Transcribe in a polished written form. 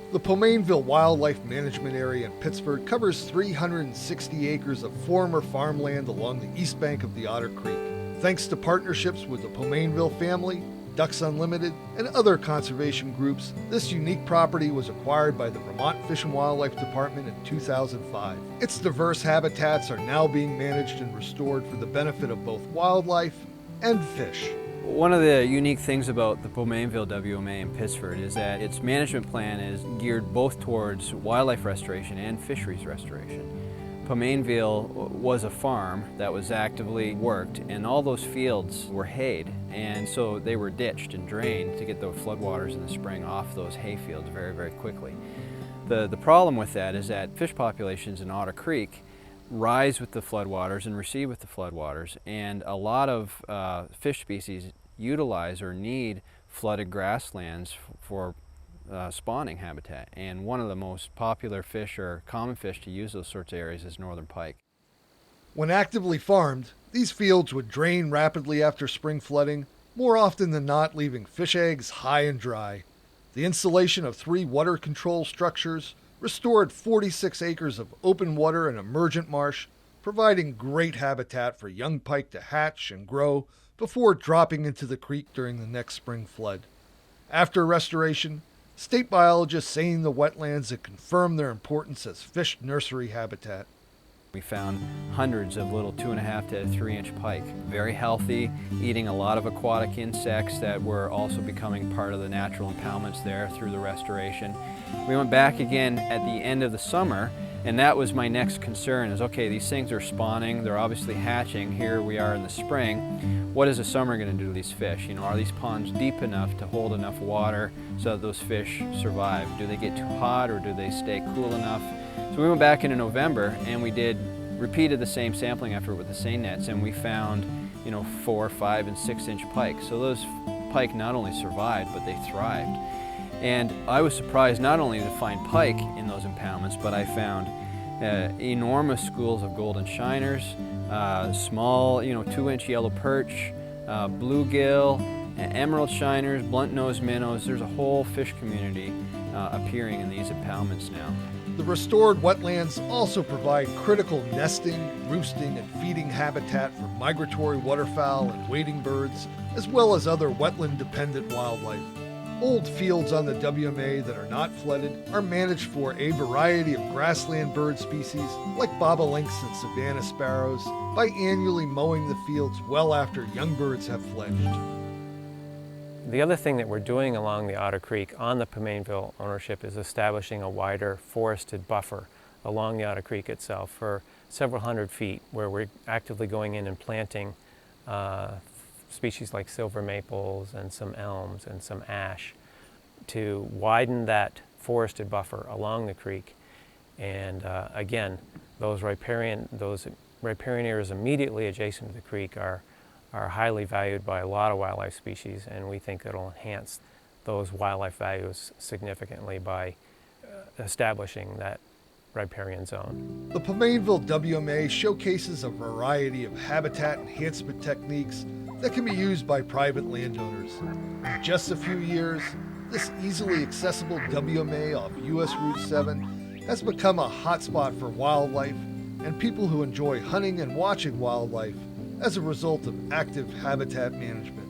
The Pomainville Wildlife Management Area in Pittsford covers 360 acres of former farmland along the east bank of the Otter Creek. Thanks to partnerships with the Pomainville family, Ducks Unlimited, and other conservation groups, this unique property was acquired by the Vermont Fish and Wildlife Department in 2005. Its diverse habitats are now being managed and restored for the benefit of both wildlife and fish. One of the unique things about the Pomainville WMA in Pittsford is that its management plan is geared both towards wildlife restoration and fisheries restoration. Pomainville was a farm that was actively worked, and all those fields were hayed, and so they were ditched and drained to get the floodwaters in the spring off those hay fields very, very quickly. The problem with that is that fish populations in Otter Creek rise with the floodwaters and recede with the floodwaters, and a lot of fish species utilize or need flooded grasslands for spawning habitat, and one of the most popular fish or common fish to use those sorts of areas is northern pike. When actively farmed, these fields would drain rapidly after spring flooding, more often than not leaving fish eggs high and dry. The installation of 3 water control structures restored 46 acres of open water and emergent marsh, providing great habitat for young pike to hatch and grow before dropping into the creek during the next spring flood. After restoration, state biologists seined the wetlands and confirmed their importance as fish nursery habitat. We found hundreds of little 2.5 to 3-inch pike, very healthy, eating a lot of aquatic insects that were also becoming part of the natural impoundments there through the restoration. We went back again at the end of the summer, and that was my next concern is, okay, these things are spawning, they're obviously hatching, here we are in the spring. What is the summer going to do to these fish? You know, are these ponds deep enough to hold enough water so that those fish survive? Do they get too hot or do they stay cool enough? So we went back into November and we repeated the same sampling effort with the seine nets, and we found, 4, 5, and 6-inch pike. So those pike not only survived, but they thrived. And I was surprised not only to find pike in those impoundments, but I found enormous schools of golden shiners, small, 2-inch yellow perch, bluegill, emerald shiners, blunt-nosed minnows. There's a whole fish community appearing in these impoundments now. The restored wetlands also provide critical nesting, roosting, and feeding habitat for migratory waterfowl and wading birds, as well as other wetland-dependent wildlife. Old fields on the WMA that are not flooded are managed for a variety of grassland bird species like bobolinks and savanna sparrows by annually mowing the fields well after young birds have fledged. The other thing that we're doing along the Otter Creek on the Pomainville ownership is establishing a wider forested buffer along the Otter Creek itself for several hundred feet, where we're actively going in and planting species like silver maples and some elms and some ash to widen that forested buffer along the creek. And again, those riparian areas immediately adjacent to the creek are highly valued by a lot of wildlife species, and we think it'll enhance those wildlife values significantly by establishing that riparian zone. The Pomainville WMA showcases a variety of habitat enhancement techniques that can be used by private landowners. In just a few years, this easily accessible WMA off US Route 7 has become a hotspot for wildlife and people who enjoy hunting and watching wildlife as a result of active habitat management.